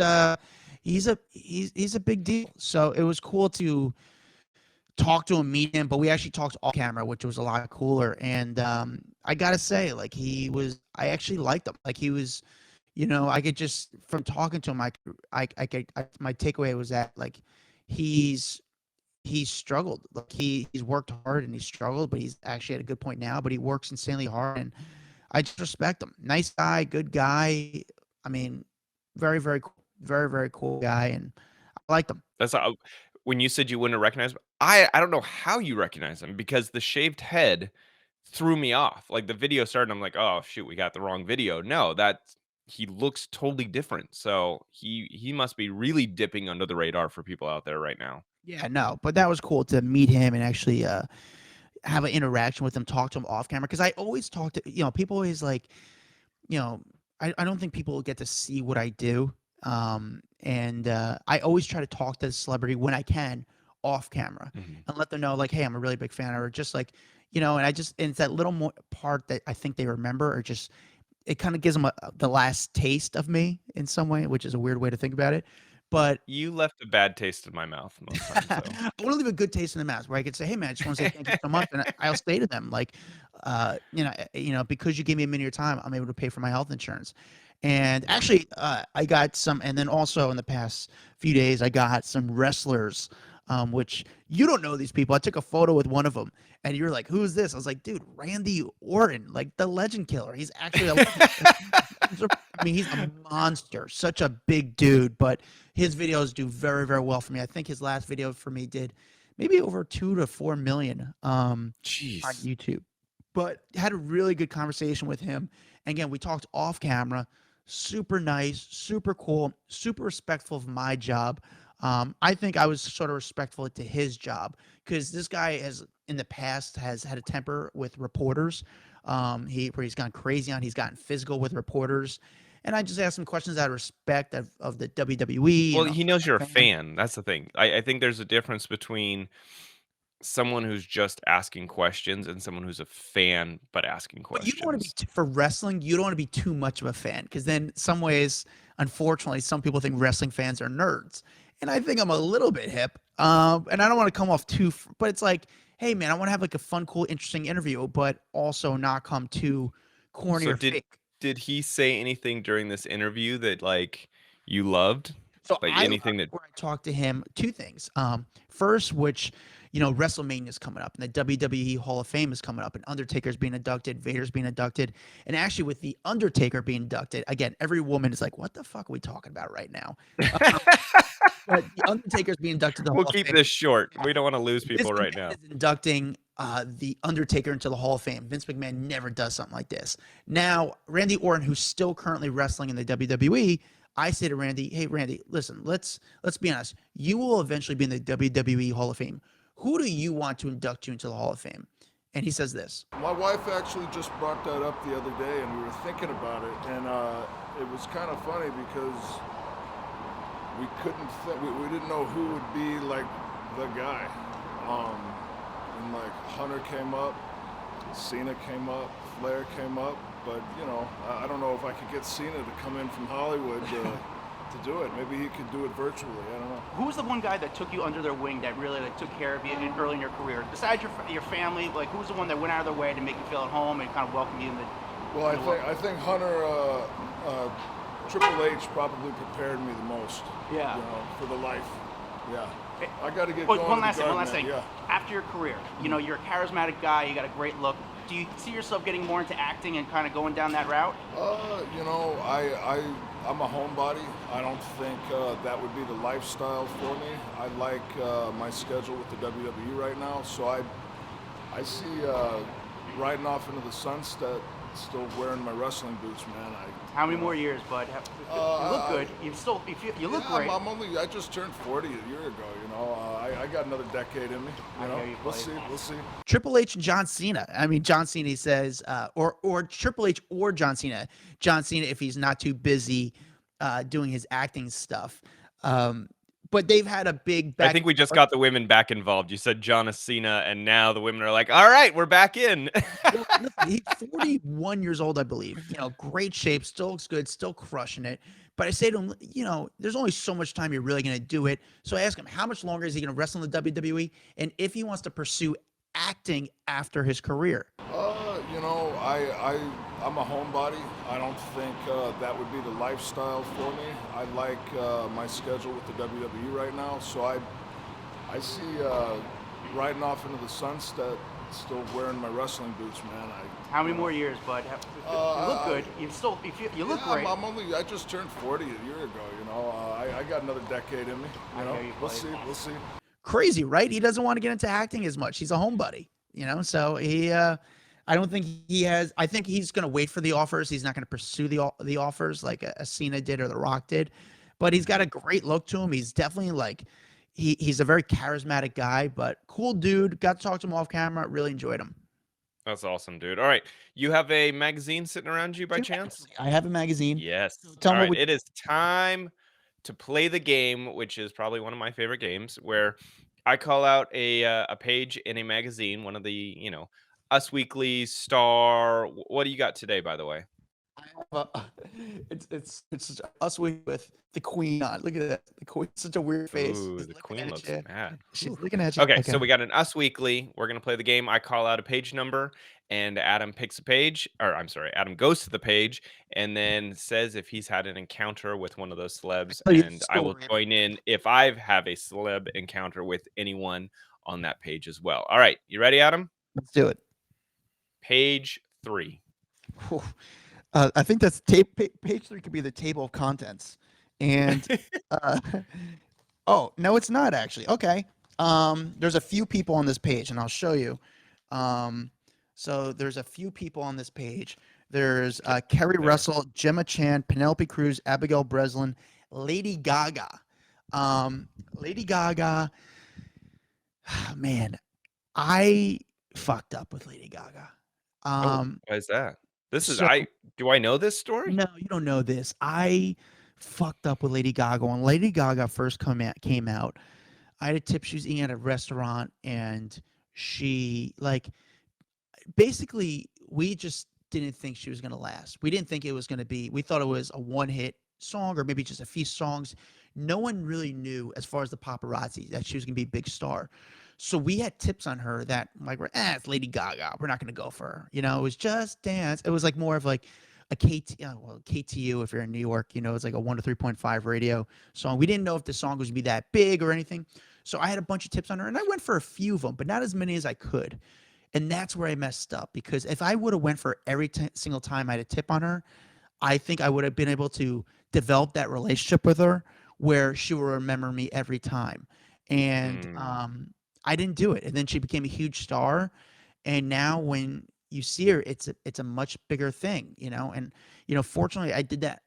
he's a big deal. So it was cool to talk to him, meet him, but we actually talked off camera, which was a lot cooler. And I gotta say, like I actually liked him. Like he was, you know, I could just from talking to him, my takeaway was that like he's struggled. Like he's worked hard and he's struggled, but he's actually at a good point now. But he works insanely hard, and I just respect him. Nice guy, good guy. I mean, very, very cool, very, very cool guy, and I liked him. That's how, when you said you wouldn't recognize him, I don't know how you recognize him because the shaved head threw me off. Like the video started, I'm like, oh shoot, we got the wrong video. No, that's he looks totally different. So he must be really dipping under the radar for people out there right now. Yeah, no, but that was cool to meet him and actually have an interaction with him, talk to him off camera. Because I always talk to, people always like, I don't think people get to see what I do. And I always try to talk to the celebrity when I can off camera and let them know, like, hey, I'm a really big fan, or just like, and and it's that little more part that I think they remember, or just it kind of gives them the last taste of me in some way, which is a weird way to think about it. But You left a bad taste in my mouth most times. So. I want to leave a good taste in the mouth where I could say, hey man, I just want to say thank you so much. And I'll say to them, like, because you gave me a minute of your time, I'm able to pay for my health insurance. And actually, I got some, and then also in the past few days, I got some wrestlers, which you don't know these people. I took a photo with one of them, and you're like, who is this? I was like, dude, Randy Orton, like the legend killer. He's actually he's a monster, such a big dude, but his videos do very, very well for me. I think his last video for me did maybe over 2 to 4 million on YouTube. But had a really good conversation with him. And again, we talked off camera. Super nice, super cool, super respectful of my job. I think I was sort of respectful to his job, because this guy has in the past has had a temper with reporters. Where he's gone crazy on. He's gotten physical with reporters. And I just asked him questions out of respect of the WWE. Well, he knows you're a fan. That's the thing. I think there's a difference between someone who's just asking questions and someone who's a fan but asking But questions. you don't want to be for wrestling. You don't want to be too much of a fan, because then some ways, unfortunately, some people think wrestling fans are nerds, and I think I'm a little bit hip. And I don't want to come off too, but it's like, hey man, I want to have like a fun, cool, interesting interview, but also not come too corny or fake. Did he say anything during this interview that like you loved? So Like anything that where I talked to him, two things. First, which WrestleMania is coming up, and the WWE Hall of Fame is coming up, and Undertaker's being inducted, Vader's being inducted, and actually with the Undertaker being inducted, again, every woman is like, "What the fuck are we talking about right now?" But the Undertaker's being inducted to the We'll Hall keep of Fame. this short. We don't want to lose people Vince right McMahon now. is inducting the Undertaker into the Hall of Fame. Vince McMahon never does something like this. Now, Randy Orton, who's still currently wrestling in the WWE, I say to Randy, "Hey, Randy, listen, let's be honest. You will eventually be in the WWE Hall of Fame. Who do you want to induct you into the Hall of Fame?" And he says this. My wife actually just brought that up the other day, and we were thinking about it, and it was kind of funny because we couldn't we didn't know who would be like the guy. And like Hunter came up, Cena came up, Flair came up, but I don't know if I could get Cena to come in from Hollywood to do it. Maybe he could do it virtually. I don't know. Who was the one guy that took you under their wing that really took care of you early in your career? Besides your family, like who's the one that went out of their way to make you feel at home and kind of welcome you in the? Well, I think Hunter, Triple H probably prepared me the most. Yeah. For the life. Yeah. I got to get Well, going. one last thing. Yeah. After your career, you're a charismatic guy. You got a great look. Do you see yourself getting more into acting and kind of going down that route? I'm a homebody. I don't think that would be the lifestyle for me. I like my schedule with the WWE right now, so I see riding off into the sunset, still wearing my wrestling boots, man. How many more years, bud? You look good. You look great. I just turned 40 a year ago. I got another decade in me. We'll see. Triple H and John Cena. I mean, John Cena, he says, or Triple H or John Cena. John Cena, if he's not too busy doing his acting stuff. But they've had a big I think we just got the women back involved. You said John Cena, and now the women are like, all right, we're back in. He's 41 years old, I believe. Great shape, still looks good, still crushing it. But I say to him, there's only so much time you're really going to do it. So I ask him, how much longer is he going to wrestle in the WWE? And if he wants to pursue acting after his career. I'm a homebody. I don't think that would be the lifestyle for me. I like my schedule with the WWE right now, so I see riding off into the sunset, still wearing my wrestling boots, man. How many more years, bud? You look good. You look great. I just turned 40 a year ago. I got another decade in me. We'll see. Crazy, right? He doesn't want to get into acting as much. He's a homebody, so he I don't think he has. I think he's going to wait for the offers. He's not going to pursue the offers like a Cena did or The Rock did. But he's got a great look to him. He's definitely like he's a very charismatic guy, but cool dude. Got to talk to him off camera. Really enjoyed him. That's awesome, dude. All right. You have a magazine sitting around you by Dude, chance? I have a magazine. Yes. So tell All me right. what It is time to play the game, which is probably one of my favorite games, where I call out a page in a magazine, one of the, Us Weekly, Star. What do you got today, by the way? I have a, it's us with the queen on. Look at that. The queen, such a weird face. Ooh, She's the looking queen at looks you. mad. She's Ooh. looking at you. Okay, so we got an Us Weekly. We're gonna play the game. I call out a page number, and Adam picks a page, or I'm sorry, Adam goes to the page and then says if he's had an encounter with one of those celebs, tell you the and I will story. join in if I have a celeb encounter with anyone on that page as well. All right, you ready, Adam? Let's do it. Page 3. Whew. I think that's page 3 could be the table of contents. And uh, oh no, it's not actually. Okay. There's a few people on this page, and I'll show you. So there's a few people on this page. There's Kerry there. Russell, Gemma Chan, Penelope Cruz, Abigail Breslin, Lady Gaga. Lady Gaga. Man, I fucked up with Lady Gaga. Oh, why is that? This is So do I know this story? no, you don't know this. I fucked up with Lady Gaga when Lady Gaga first came out. I had a tip. She was eating at a restaurant, and she basically we just didn't think she was gonna last. We didn't think it was gonna be. We thought it was a one-hit song or maybe just a few songs. No one really knew, as far as the paparazzi, that she was gonna be a big star. So we had tips on her that like, it's Lady Gaga. We're not gonna go for her. It was Just Dance. It was like more of like a KTU if you're in New York. It's like a 1 to 3.5 radio song. We didn't know if the song was gonna be that big or anything. So I had a bunch of tips on her, and I went for a few of them, but not as many as I could. And that's where I messed up, because if I would have went for every single time I had a tip on her, I think I would have been able to develop that relationship with her where she will remember me every time. And I didn't do it. And then she became a huge star. And now when you see her, it's a much bigger thing, And fortunately, I did that.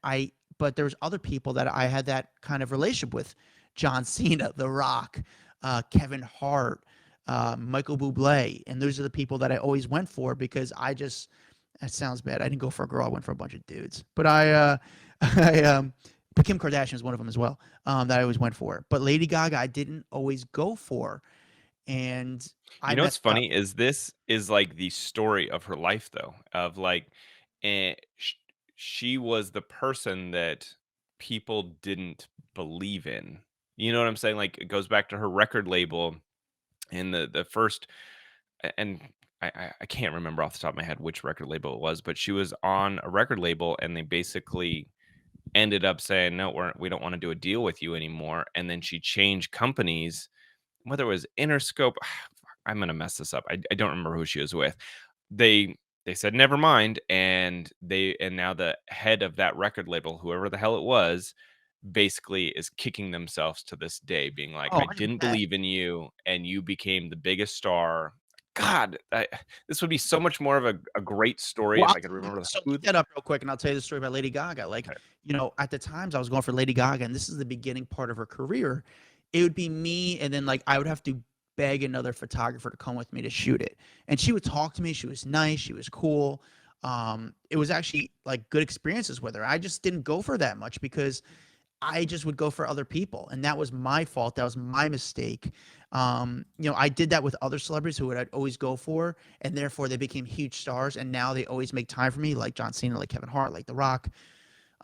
But there was other people that I had that kind of relationship with: John Cena, The Rock, Kevin Hart, Michael Bublé, and those are the people that I always went for, because that sounds bad. I didn't go for a girl. I went for a bunch of dudes. But but Kim Kardashian is one of them as well, that I always went for. But Lady Gaga, I didn't always go for. And I You know what's messed up. funny is this is like the story of her life, though, of like, she was the person that people didn't believe in. You know what I'm saying? Like, it goes back to her record label and the first, and I can't remember off the top of my head which record label it was, but she was on a record label, and they basically ended up saying, no, we don't want to do a deal with you anymore. And then she changed companies, whether it was Interscope. I'm gonna mess this up. I don't remember who she was with. They said never mind, and now the head of that record label, whoever the hell it was, basically is kicking themselves to this day, being like, Oh, I I didn't bet. believe in you, and you became the biggest star. God, this would be so much more of a great story Well, if I could remember so who. look that up real quick, and I'll tell you the story about Lady Gaga. Okay. At the times I was going for Lady Gaga, and this is the beginning part of her career. It would be me, and then I would have to beg another photographer to come with me to shoot it. And she would talk to me. She was nice. She was cool. It was actually good experiences with her. I just didn't go for that much because I just would go for other people, and that was my fault. That was my mistake. I did that with other celebrities who I'd always go for, and therefore they became huge stars, and now they always make time for me, like John Cena, like Kevin Hart, like The Rock.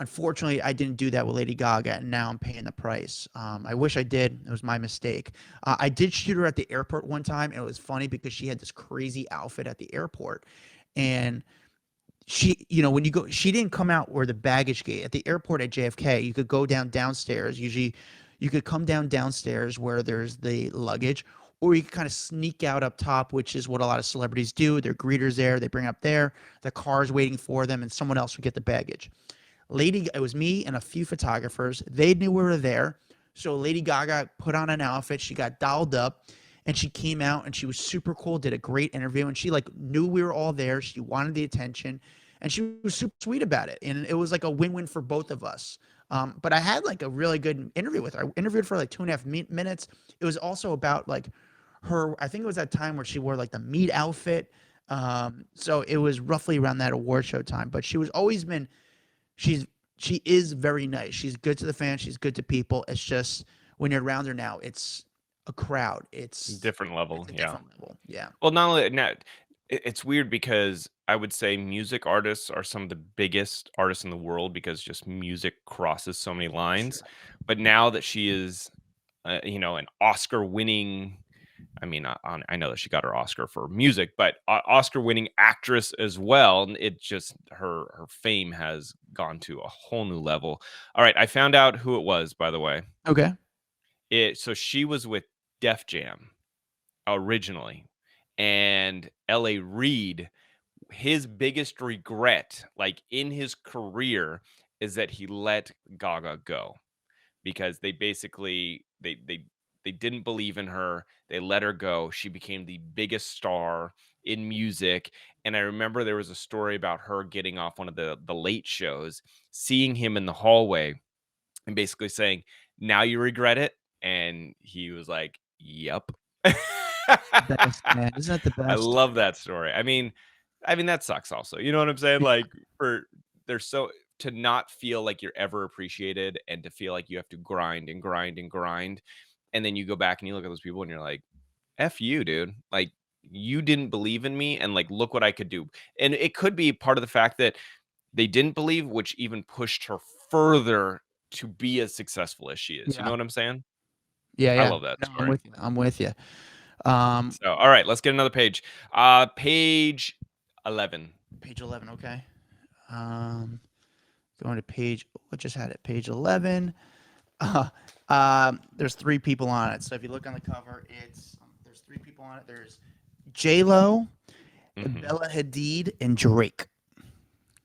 Unfortunately, I didn't do that with Lady Gaga, and now I'm paying the price. I wish I did. It was my mistake. I did shoot her at the airport one time, and it was funny because she had this crazy outfit at the airport, and she, when you go, she didn't come out where the baggage gate at the airport at JFK. You could go downstairs. Usually, you could come downstairs where there's the luggage, or you could kind of sneak out up top, which is what a lot of celebrities do. Their greeters there, they bring up there, the car's waiting for them, and someone else would get the baggage. It was me and a few photographers. They knew we were there, so Lady Gaga put on an outfit. She got dolled up, and she came out and she was super cool, did a great interview, and she like knew we were all there. She wanted the attention, and she was super sweet about it, and it was like a win-win for both of us. But I had like a really good interview with her. I interviewed for like 2.5 minutes. It was also about like her. I think it was that time where she wore like the meat outfit. So it was roughly around that award show time. But she was always been. She's she is very nice. She's good to the fans. She's good to people. It's just when you're around her now, it's a crowd. Different level. It's a Yeah. different level. Yeah. Well, not only that, it's weird because I would say music artists are some of the biggest artists in the world because just music crosses so many lines. Sure. But now that she is, an Oscar-winning, I mean, I know that she got her Oscar for music, but Oscar-winning actress as well. And it just her fame has gone to a whole new level. All right, I found out who it was, by the way. Okay. So she was with Def Jam originally, and L.A. Reid, his biggest regret, like in his career, is that he let Gaga go because they basically they didn't believe in her. They let her go. She became the biggest star in music. And I remember there was a story about her getting off one of the late shows, seeing him in the hallway and basically saying, "Now you regret it." And he was like, "Yep." Best, man. Isn't that the I best? love that story. I mean that sucks also. You know what I'm saying? Like for there's so to not feel like you're ever appreciated and to feel like you have to grind and grind and grind. And then you go back and you look at those people and you're like, F you, dude. Like you didn't believe in me and like look what I could do. And it could be part of the fact that they didn't believe, which even pushed her further to be as successful as she is. You know Yeah. what I'm saying? Yeah. I Yeah. love that No, I'm story. with you. I'm with you. Um, So, all right, let's get another page. Page 11. Page 11. Okay. Um, Going to page. What just had it? Page 11. There's 3 people on it. So if you look on the cover, there's 3 people on it. There's J Lo, Mhm. Bella Hadid, and Drake.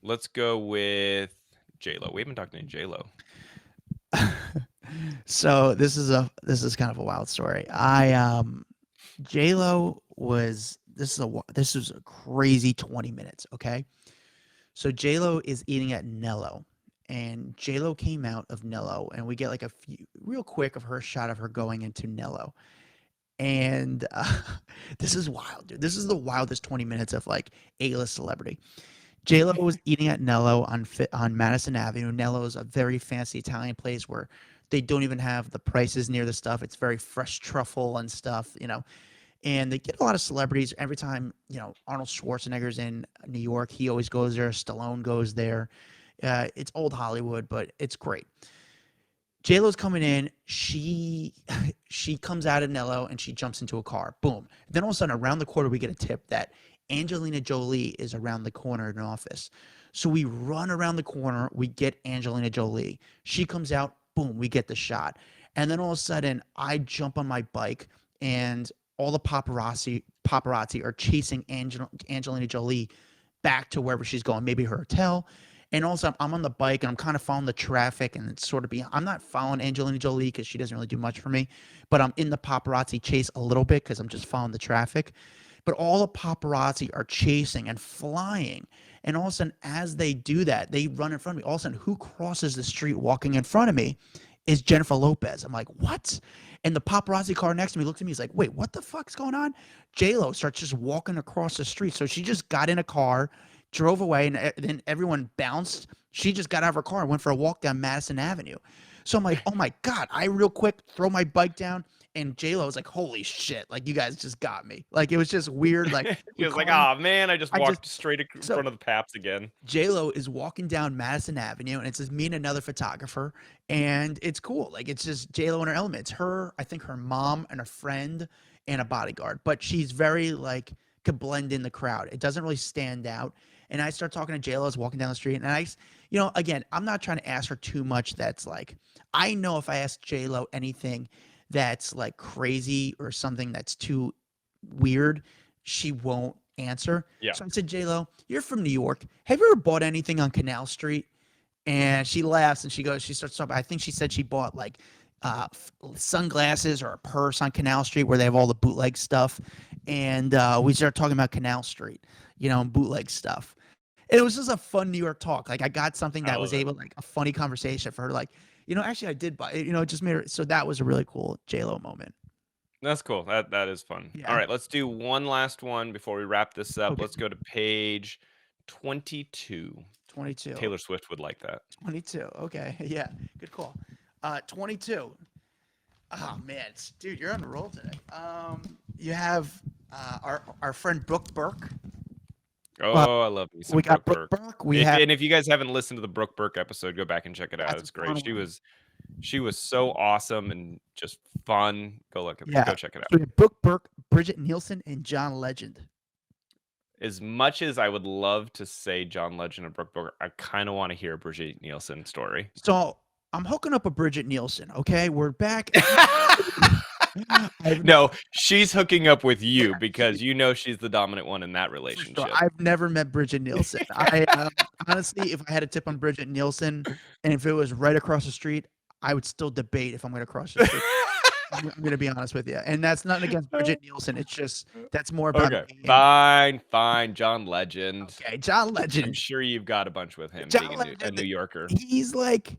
Let's go with J-Lo. We haven't talked to any J-Lo. So this is kind of a wild story. J Lo was this is a crazy 20 minutes. Okay, so J Lo is eating at Nello, and J Lo came out of Nello, and we get like a few real quick of her shot of her going into Nello, and this is wild, dude. This is the wildest 20 minutes of like A-list celebrity. J Lo was eating at Nello on Madison Avenue. Nello is a very fancy Italian place where they don't even have the prices near the stuff. It's very fresh truffle and stuff. And they get a lot of celebrities every time. Arnold Schwarzenegger's in New York. He always goes there. Stallone goes there. It's old Hollywood, but it's great. J Lo's coming in. She comes out of Nello and she jumps into a car. Boom. Then all of a sudden, around the corner, we get a tip that Angelina Jolie is around the corner in an office. So we run around the corner. We get Angelina Jolie. She comes out. Boom. We get the shot. And then all of a sudden, I jump on my bike and all the paparazzi are chasing Angelina Jolie back to wherever she's going, maybe her hotel. And also, I'm on the bike and I'm kind of following the traffic, and it's sort of I'm not following Angelina Jolie because she doesn't really do much for me, but I'm in the paparazzi chase a little bit because I'm just following the traffic. But all the paparazzi are chasing and flying. And all of a sudden, as they do that, they run in front of me. All of a sudden, who crosses the street walking in front of me is Jennifer Lopez. I'm like, what? And the paparazzi car next to me looks at me. He's like, wait, what the fuck's going on? J-Lo starts just walking across the street. So she just got in a car, drove away, and then everyone bounced. She just got out of her car and went for a walk down Madison Avenue. So I'm like, oh my God. I real quick throw my bike down, and J-Lo was like, holy shit. Like, you guys just got me. Like, it was just weird. Like, He was like, "Oh man, I just I walked just- straight in so- front of the Paps again." J-Lo is walking down Madison Avenue, and it's just me and another photographer, and it's cool. Like, it's just J-Lo in her element. It's her, I think her mom and a friend and a bodyguard, but she's very, like, could blend in the crowd. It doesn't really stand out. And I start talking to J-Lo as walking down the street, and again, I'm not trying to ask her too much that's like, I know if I ask J-Lo anything that's, like, crazy or something that's too weird, she won't answer. Yeah. So I said, J-Lo, you're from New York. Have you ever bought anything on Canal Street? And she laughs and she starts talking. I think she said she bought like sunglasses or a purse on Canal Street where they have all the bootleg stuff, and we started talking about Canal Street, and bootleg stuff. And it was just a fun New York talk. Like I got something I that was love it. able, like a funny conversation for her. Like, actually I did buy it. It just made her. So that was a really cool J-Lo moment. That's cool. That is fun. All Yeah. right, let's do one last one before we wrap this up. Okay. Let's go to page 22. 22. Taylor Swift would like that. 22. Okay. Yeah. Good call. 22. Oh man, dude, you're on the roll today. You have our friend Brooke Burke. Oh, I love me some We got Brooke Brooke Burke. Burke. And if you guys haven't listened to the Brooke Burke episode, go back and check it out. That's It's a fun great. one. She was so awesome and just fun. Go check it out. So we have Brooke Burke, Bridget Nielsen, and John Legend. As much as I would love to say John Legend and Brooke Burke, I kind of want to hear a Bridget Nielsen story. So I'm hooking up a Bridget Nielsen. Okay, we're back. No, she's hooking up with you because she's the dominant one in that relationship. Sure. I've never met Bridget Nielsen. I honestly, if I had a tip on Bridget Nielsen, and if it was right across the street, I would still debate if I'm going to cross the street. I'm going to be honest with you, and that's nothing against Bridget Nielsen. It's just that's more about Okay, me. fine. John Legend. Okay, John Legend. I'm sure you've got a bunch with him John being Legend, a New Yorker. He's like,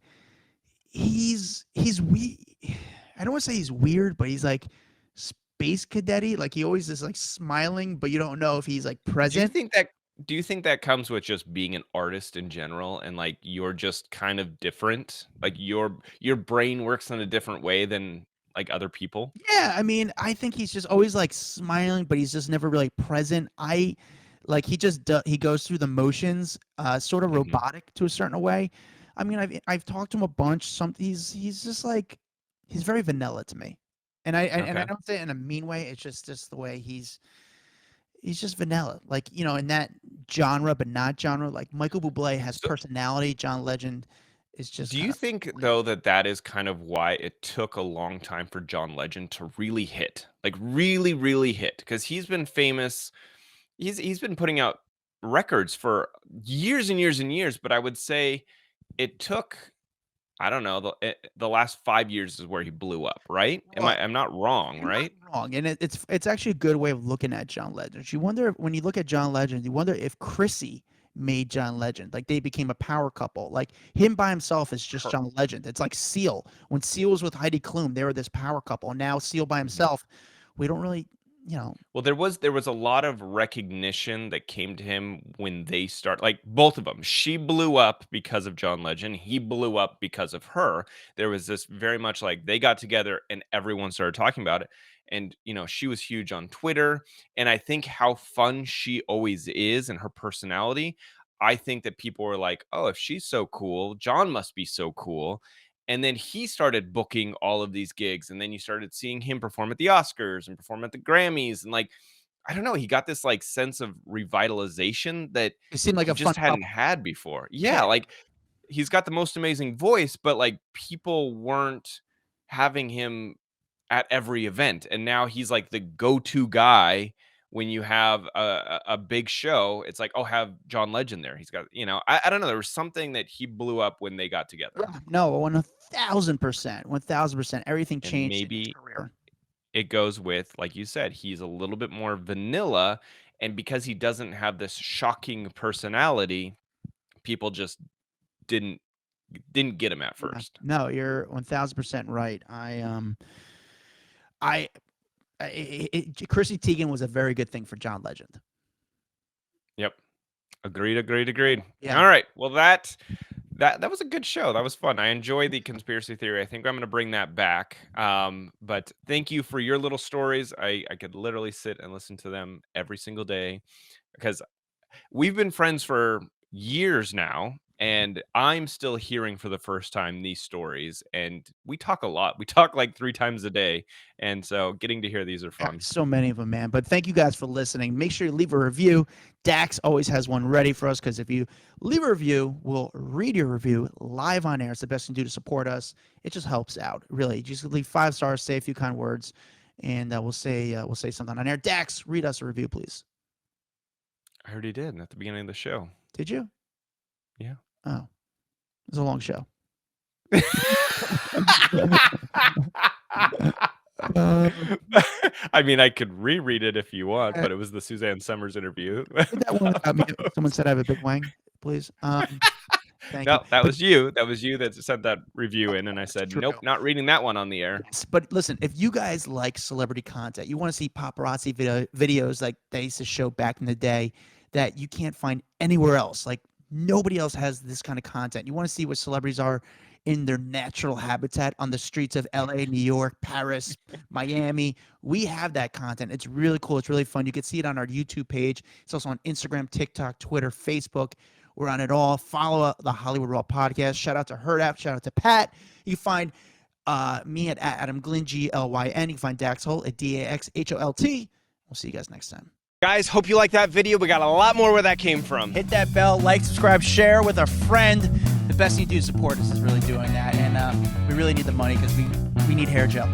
he's we. I don't want to say he's weird, but he's like space cadet-y. Like he always is like smiling, but you don't know if he's like present. Do you think that comes with just being an artist in general, and like you're just kind of different? Like your brain works in a different way than like other people? Yeah, I mean, I think he's just always like smiling, but he's just never really present. He goes through the motions, sort of Mhm. robotic to a certain way. I mean, I've talked to him a bunch. He's just like he's very vanilla to me, and I Okay. don't say it in a mean way. It's just the way he's just vanilla, like in that genre, but not genre. Like Michael Bublé has So personality. John Legend is just do kind you of think though that is kind of why it took a long time for John Legend to really hit? Like really, really hit? Because he's been famous. He's been putting out records for years and years and years, but I would say it took, I don't know, the last 5 years is where he blew up, right? well, I'm not wrong, you're not right? wrong, and it's actually a good way of looking at John Legend. You wonder when you look at John Legend, you wonder if Chrissy made John Legend. Like they became a power couple. Like him by himself is just Her John Legend. It's like Seal. When Seal was with Heidi Klum, they were this power couple. And now Seal by Mhm. himself, we don't really, Well, there was a lot of recognition that came to him when they start, like both of them. She blew up because of John Legend. He blew up because of her. There was this very much like they got together and everyone started talking about it. And she was huge on Twitter. And I think how fun she always is and her personality. I think that people were like, oh, if she's so cool, John must be so cool. And then he started booking all of these gigs, and then you started seeing him perform at the Oscars and perform at the Grammys, and like, I don't know, he got this like sense of revitalization that it seemed like he a fun just hadn't couple. had before. Yeah, Yeah. like he's got the most amazing voice, but like people weren't having him at every event, and now he's like the go-to guy when you have a big show. It's like, oh, have John Legend there. He's got, I don't know. There was something that he blew up when they got together. Yeah. No, 1,000%. 1,000%. Everything And changed in his maybe career. it goes with, like you said, he's a little bit more vanilla. And because he doesn't have this shocking personality, people just didn't get him at Yeah. first. No, you're 1,000% right. I Chrissy Teigen was a very good thing for John Legend. Yep. Agreed. Yeah. All right. Well, that was a good show. That was fun. I enjoy the conspiracy theory. I think I'm going to bring that back. But thank you for your little stories. I could literally sit and listen to them every single day because we've been friends for years now, and I'm still hearing for the first time these stories. And we talk a lot. We talk like 3 times a day. And so getting to hear these are Yeah, fun. so many of them, man. But thank you guys for listening. Make sure you leave a review. Dax always has one ready for us because if you leave a review, we'll read your review live on air. It's the best thing to do to support us. It just helps out, really. Just leave 5 stars, say a few kind words, and we'll say something on air. Dax, read us a review, please. I already did at the beginning of the show. Did you? Yeah. Oh, it was a long show. I mean, I could reread it if you want, but it was the Suzanne Summers interview. That one about me. Someone said I have a big wang, please. Thank No, you. that But was you. That was you that sent that review in, and I said, true. nope, not reading that one on the air. yes, but listen, if you guys like celebrity content, you want to see paparazzi videos like they used to show back in the day that you can't find anywhere else. Like nobody else has this kind of content. You want to see what celebrities are in their natural habitat on the streets of LA, New York, Paris, Miami. We have that content. It's really cool. It's really fun. You can see it on our YouTube page. It's also on Instagram, TikTok, Twitter, Facebook. We're on it all. Follow the Hollywood Raw podcast. Shout out to Herdapp. Shout out to Pat. You can find me at Adam Glyn, Glyn. You can find Dax Holt at DAXHOLT. We'll see you guys next time. Guys, hope you liked that video. We got a lot more where that came from. Hit that bell, like, subscribe, share with a friend. The best thing you do to support us is really doing that. And we really need the money because we need hair gel.